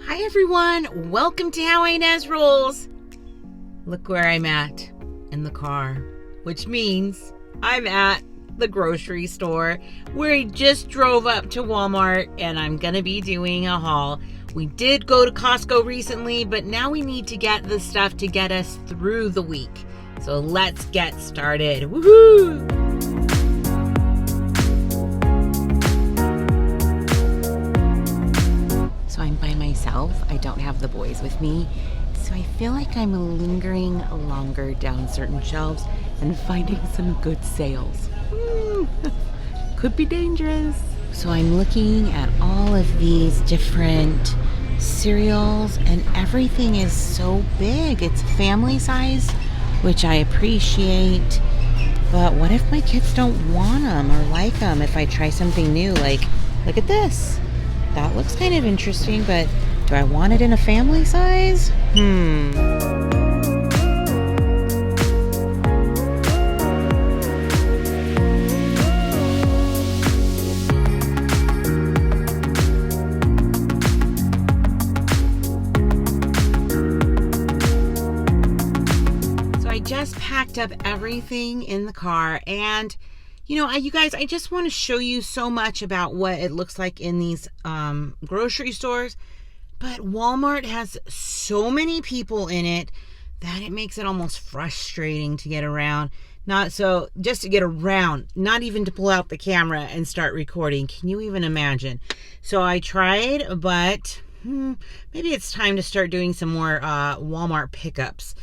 Hi everyone, welcome to How Ines Rolls. Look where I'm at, in the car, which means I'm at the grocery store where I just drove up to Walmart and I'm gonna be doing a haul. We did go to Costco recently, but now we need to get the stuff to get us through the week. So let's get started. Woohoo! So I'm by myself. I don't have the boys with me. So I feel like I'm lingering longer down certain shelves and finding some good sales. Could be dangerous. So I'm looking at all of these different cereals and everything is so big. It's family size, which I appreciate. But what if my kids don't want them or like them if I try something new? Like, look at this. That looks kind of interesting, but do I want it in a family size? So I just packed up everything in the car and you guys, I just want to show you so much about what it looks like in these grocery stores, but Walmart has so many people in it that it makes it almost frustrating to get around. Just to get around, not even to pull out the camera and start recording. Can you even imagine? So I tried, but maybe it's time to start doing some more Walmart pickups.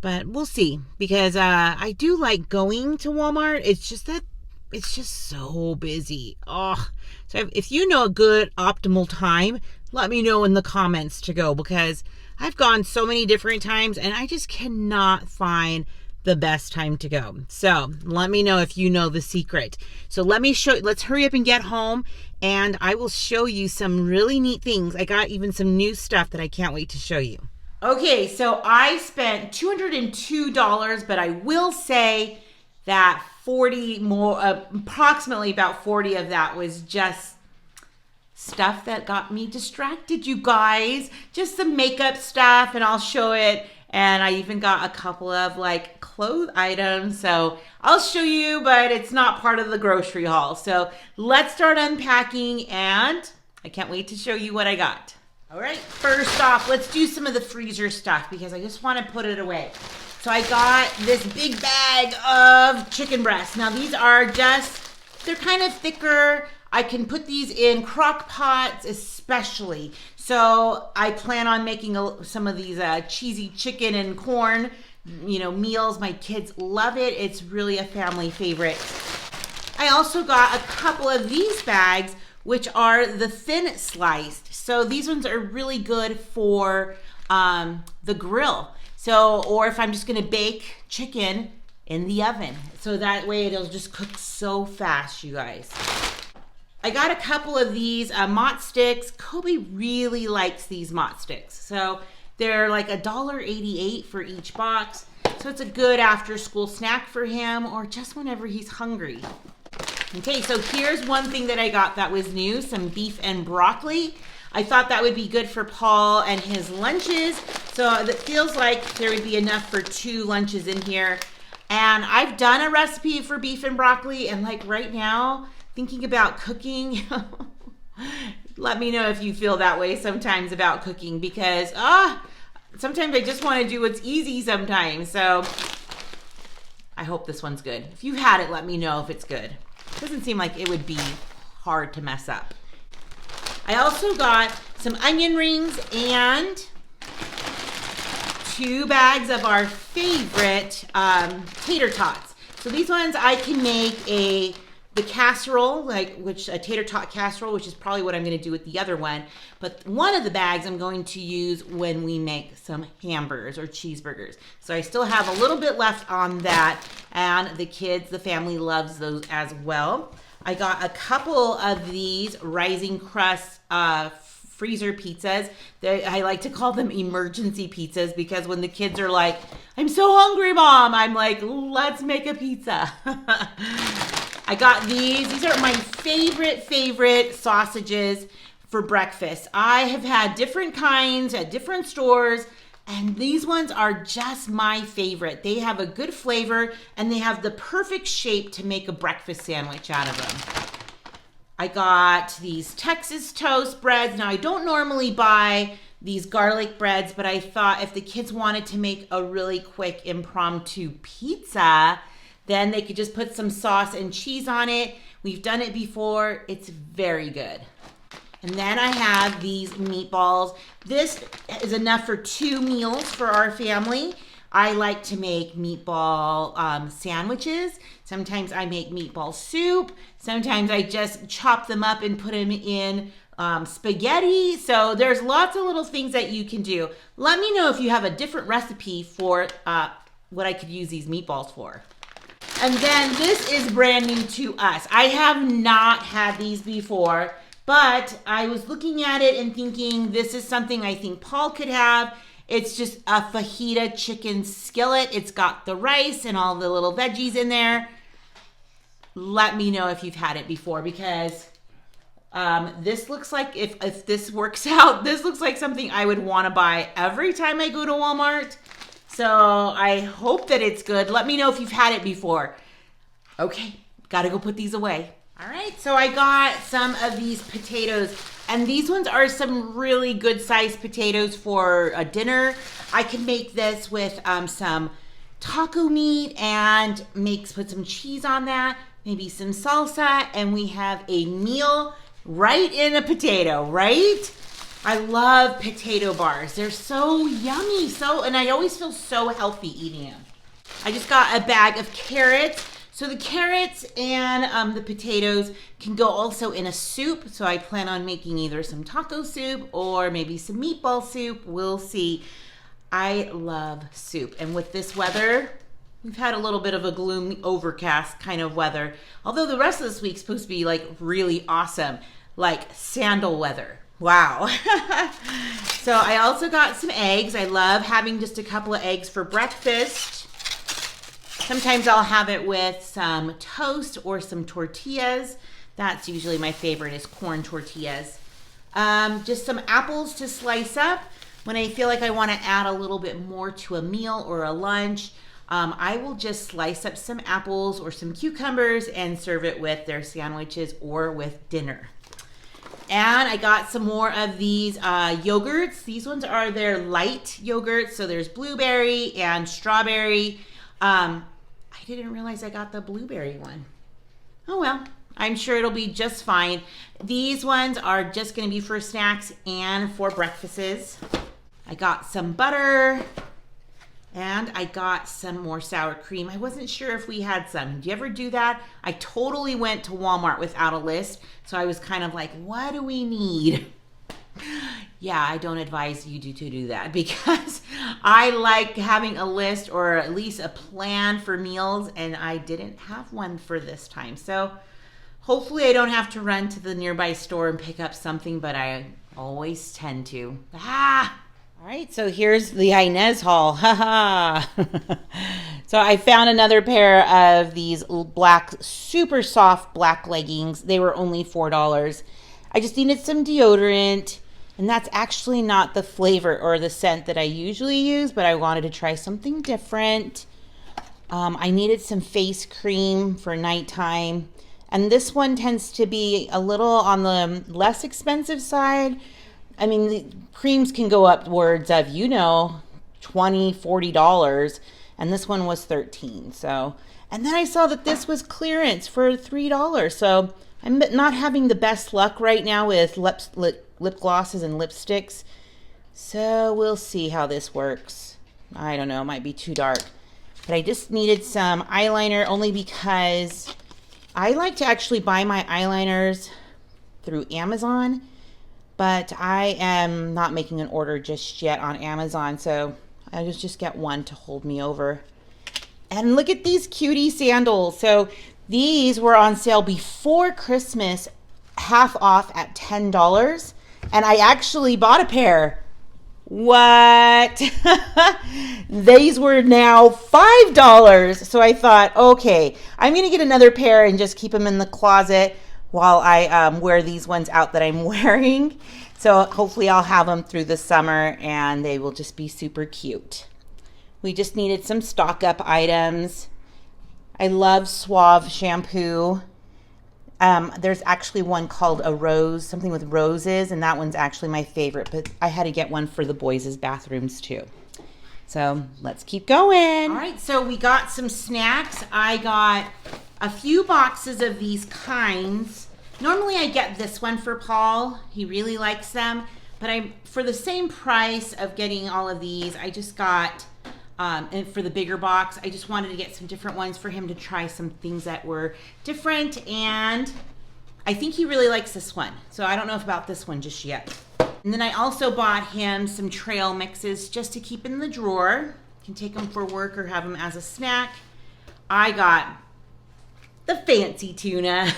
But we'll see, because I do like going to Walmart. It's just that it's just so busy. So if you know a good optimal time, let me know in the comments to go, because I've gone so many different times and I just cannot find the best time to go. So let me know if you know the secret. So let's hurry up and get home and I will show you some really neat things. I got even some new stuff that I can't wait to show you. Okay, so I spent $202, but I will say that approximately about 40 of that was just stuff that got me distracted, you guys. Just some makeup stuff, and I'll show it. And I even got a couple of clothes items, so I'll show you, but it's not part of the grocery haul. So let's start unpacking, and I can't wait to show you what I got. All right, first off, let's do some of the freezer stuff because I just want to put it away. So I got this big bag of chicken breasts. Now these are they're kind of thicker. I can put these in crock pots especially. So I plan on making some of these cheesy chicken and corn, meals. My kids love it. It's really a family favorite. I also got a couple of these bags, which are the thin sliced. So these ones are really good for the grill. Or if I'm just gonna bake chicken in the oven. So that way it'll just cook so fast, you guys. I got a couple of these mott sticks. Kobe really likes these mott sticks. So they're like $1.88 for each box. So it's a good after school snack for him or just whenever he's hungry. Okay, so here's one thing that I got that was new, some beef and broccoli. I thought that would be good for Paul and his lunches. So it feels like there would be enough for 2 lunches in here. And I've done a recipe for beef and broccoli, and right now, thinking about cooking, let me know if you feel that way sometimes about cooking, because sometimes I just want to do what's easy sometimes. So I hope this one's good. If you had it, let me know if it's good. Doesn't seem like it would be hard to mess up. I also got some onion rings and 2 bags of our favorite tater tots. So these ones I can make the casserole, a tater tot casserole, which is probably what I'm going to do with the other one. But one of the bags I'm going to use when we make some hamburgers or cheeseburgers. So I still have a little bit left on that, and the family loves those as well. I got a couple of these Rising Crust freezer pizzas. I like to call them emergency pizzas because when the kids are like, I'm so hungry, Mom, I'm like, let's make a pizza. I got these. These are my favorite sausages for breakfast. I have had different kinds at different stores, and these ones are just my favorite. They have a good flavor, and they have the perfect shape to make a breakfast sandwich out of them. I got these Texas toast breads. Now, I don't normally buy these garlic breads, but I thought if the kids wanted to make a really quick impromptu pizza, then they could just put some sauce and cheese on it. We've done it before. It's very good. And then I have these meatballs. This is enough for 2 meals for our family. I like to make meatball sandwiches. Sometimes I make meatball soup. Sometimes I just chop them up and put them in spaghetti. So there's lots of little things that you can do. Let me know if you have a different recipe for what I could use these meatballs for. And then this is brand new to us. I have not had these before, but I was looking at it and thinking this is something I think Paul could have. It's just a fajita chicken skillet. It's got the rice and all the little veggies in there. Let me know if you've had it before, because this looks like, if this works out, this looks like something I would want to buy every time I go to Walmart. So I hope that it's good. Let me know if you've had it before. Okay, gotta go put these away. All right, so I got some of these potatoes, and these ones are some really good sized potatoes for a dinner. I can make this with some taco meat and put some cheese on that, maybe some salsa, and we have a meal right in a potato, right? I love potato bars. They're so yummy, and I always feel so healthy eating them. I just got a bag of carrots. So the carrots and the potatoes can go also in a soup. So I plan on making either some taco soup or maybe some meatball soup. We'll see. I love soup. And with this weather, we've had a little bit of a gloomy, overcast kind of weather. Although the rest of this week's supposed to be like really awesome, like sandal weather. Wow. So I also got some eggs. I love having just a couple of eggs for breakfast. Sometimes I'll have it with some toast or some tortillas. That's usually my favorite, is corn tortillas. Just some apples to slice up. When I feel like I want to add a little bit more to a meal or a lunch, I will just slice up some apples or some cucumbers and serve it with their sandwiches or with dinner. And I got some more of these yogurts. These ones are their light yogurts. So there's blueberry and strawberry. I didn't realize I got the blueberry one. Oh well, I'm sure it'll be just fine. These ones are just going to be for snacks and for breakfasts. I got some butter, and I got some more sour cream. I wasn't sure if we had some. Do you ever do that? I totally went to Walmart without a list, so I was kind of like, what do we need? Yeah, I don't advise you to do that, because I like having a list or at least a plan for meals, and I didn't have one for this time. So hopefully I don't have to run to the nearby store and pick up something, but I always tend to. All right, so here's the Ines haul. So I found another pair of these black, super soft black leggings. They were only $4. I just needed some deodorant. And that's actually not the flavor or the scent that I usually use, but I wanted to try something different. I needed some face cream for nighttime. And this one tends to be a little on the less expensive side. I mean, the creams can go upwards of, $20, $40. And this one was $13. So, and then I saw that this was clearance for $3. So I'm not having the best luck right now with lip glosses and lipsticks. So we'll see how this works. I don't know, it might be too dark. But I just needed some eyeliner, only because I like to actually buy my eyeliners through Amazon. But I am not making an order just yet on Amazon. So I just get one to hold me over. And look at these cutie sandals. So these were on sale before Christmas, half off at $10. And I actually bought a pair. What? These were now $5. So I thought, okay, I'm going to get another pair and just keep them in the closet. while I wear these ones out that I'm wearing. So hopefully I'll have them through the summer and they will just be super cute. We just needed some stock up items. I love Suave shampoo. There's actually one called a rose, something with roses, and that one's actually my favorite, but I had to get one for the boys' bathrooms too. So let's keep going. All right, so we got some snacks. I got a few boxes of these kinds. Normally I get this one for Paul. He really likes them, but for the same price of getting all of these, I just got, and for the bigger box, I just wanted to get some different ones for him to try some things that were different, and I think he really likes this one. So I don't know about this one just yet. And then I also bought him some trail mixes just to keep in the drawer. You can take them for work or have them as a snack. I got the fancy tuna,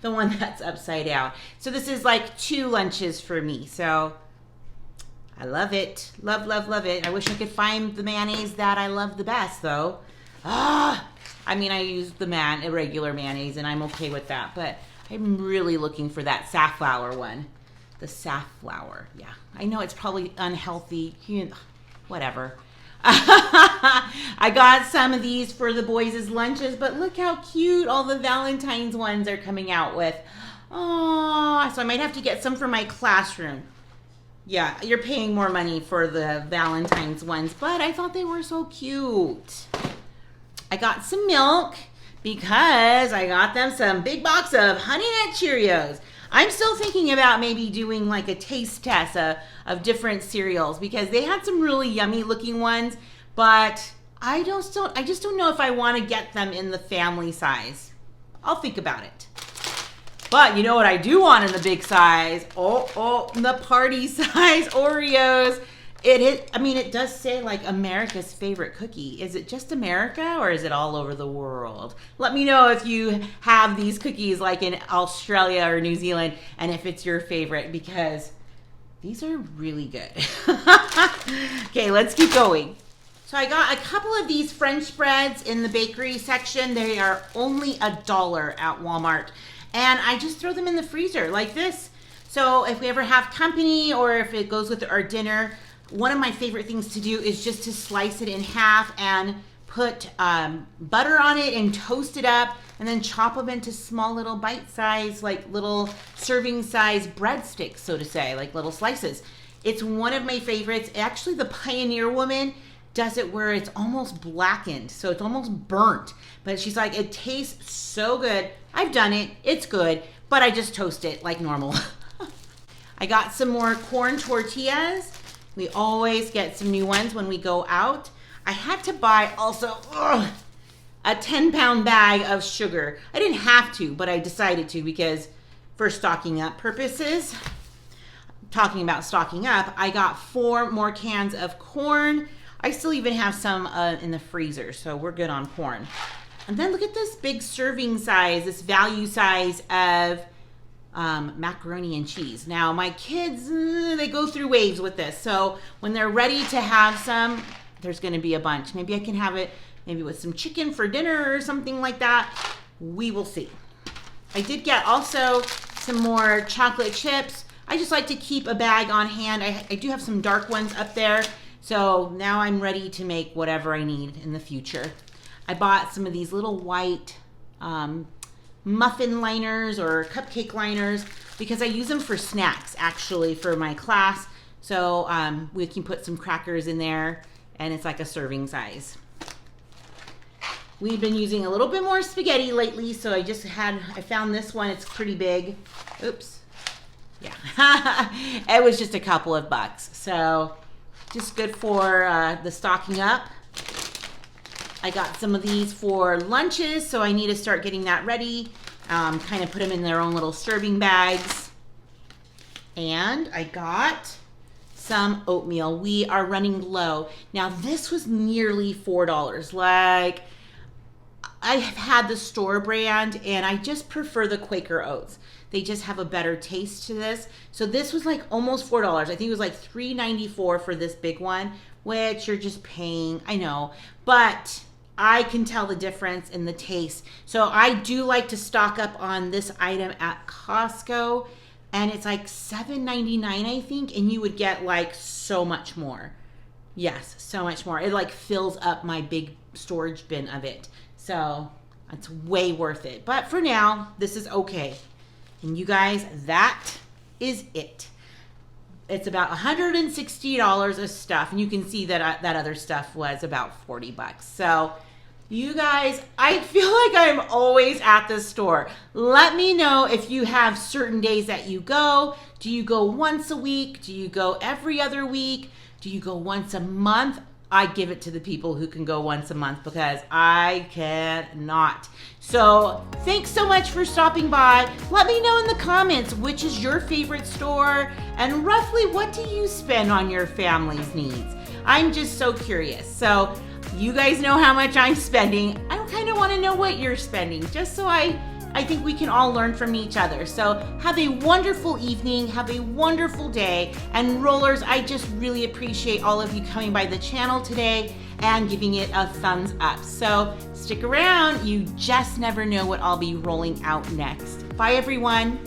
the one that's upside down. So this is like 2 lunches for me. So I love it. Love, love, love it. I wish I could find the mayonnaise that I love the best though. I mean, I use the regular mayonnaise and I'm okay with that, but I'm really looking for that safflower one. The safflower, yeah. I know it's probably unhealthy, whatever. I got some of these for the boys' lunches, but look how cute all the Valentine's ones are coming out with. Oh, so I might have to get some for my classroom. Yeah, you're paying more money for the Valentine's ones, but I thought they were so cute. I got some milk because I got them some big box of Honey Nut Cheerios. I'm still thinking about maybe doing like a taste test of different cereals because they had some really yummy looking ones, but I just don't know if I want to get them in the family size. I'll think about it. But you know what I do want in the big size? The party size Oreos. It does say like America's favorite cookie. Is it just America or is it all over the world? Let me know if you have these cookies like in Australia or New Zealand and if it's your favorite because these are really good. Okay, let's keep going. So I got a couple of these French breads in the bakery section. They are only $1 at Walmart. And I just throw them in the freezer like this. So if we ever have company or if it goes with our dinner, one of my favorite things to do is just to slice it in half and put butter on it and toast it up and then chop them into small little bite-sized, like little serving-size breadsticks, so to say, like little slices. It's one of my favorites. Actually, the Pioneer woman does it where it's almost blackened, so it's almost burnt. But she's like, it tastes so good. I've done it. It's good, but I just toast it like normal. I got some more corn tortillas. We always get some new ones when we go out. I had to buy also a 10-pound bag of sugar. I didn't have to, but I decided to because for stocking up purposes. Talking about stocking up, I got 4 more cans of corn. I still even have some in the freezer, so we're good on corn. And then look at this big serving size, this value size of macaroni and cheese. Now my kids, they go through waves with this. So when they're ready to have some, there's gonna be a bunch. Maybe I can have it maybe with some chicken for dinner or something like that. We will see. I did get also some more chocolate chips. I just like to keep a bag on hand. I do have some dark ones up there. So now I'm ready to make whatever I need in the future. I bought some of these little white muffin liners or cupcake liners because I use them for snacks actually for my class. So we can put some crackers in there and it's like a serving size. We've been using a little bit more spaghetti lately, so I found this one. It's pretty big. Oops. Yeah. It was just a couple of bucks. So just good for the stocking up. I got some of these for lunches, so I need to start getting that ready. Kind of put them in their own little serving bags. And I got some oatmeal. We are running low. Now this was nearly $4. Like, I have had the store brand and I just prefer the Quaker Oats. They just have a better taste to this. So this was like almost $4. I think it was like $3.94 for this big one, which you're just paying, I know. But I can tell the difference in the taste. So I do like to stock up on this item at Costco, and it's like $7.99, I think, and you would get like so much more. Yes, so much more. It like fills up my big storage bin of it. So it's way worth it. But for now, this is okay. And you guys, that is it. It's about $160 of stuff, and you can see that that other stuff was about $40. So you guys, I feel like I'm always at the store. Let me know if you have certain days that you go. Do you go once a week? Do you go every other week? Do you go once a month? I give it to the people who can go once a month because I cannot. So thanks so much for stopping by. Let me know in the comments which is your favorite store and roughly what do you spend on your family's needs. I'm just so curious. So you guys know how much I'm spending. I kind of want to know what you're spending just so I think we can all learn from each other. So have a wonderful evening, have a wonderful day, and rollers, I just really appreciate all of you coming by the channel today and giving it a thumbs up. So stick around, you just never know what I'll be rolling out next. Bye everyone.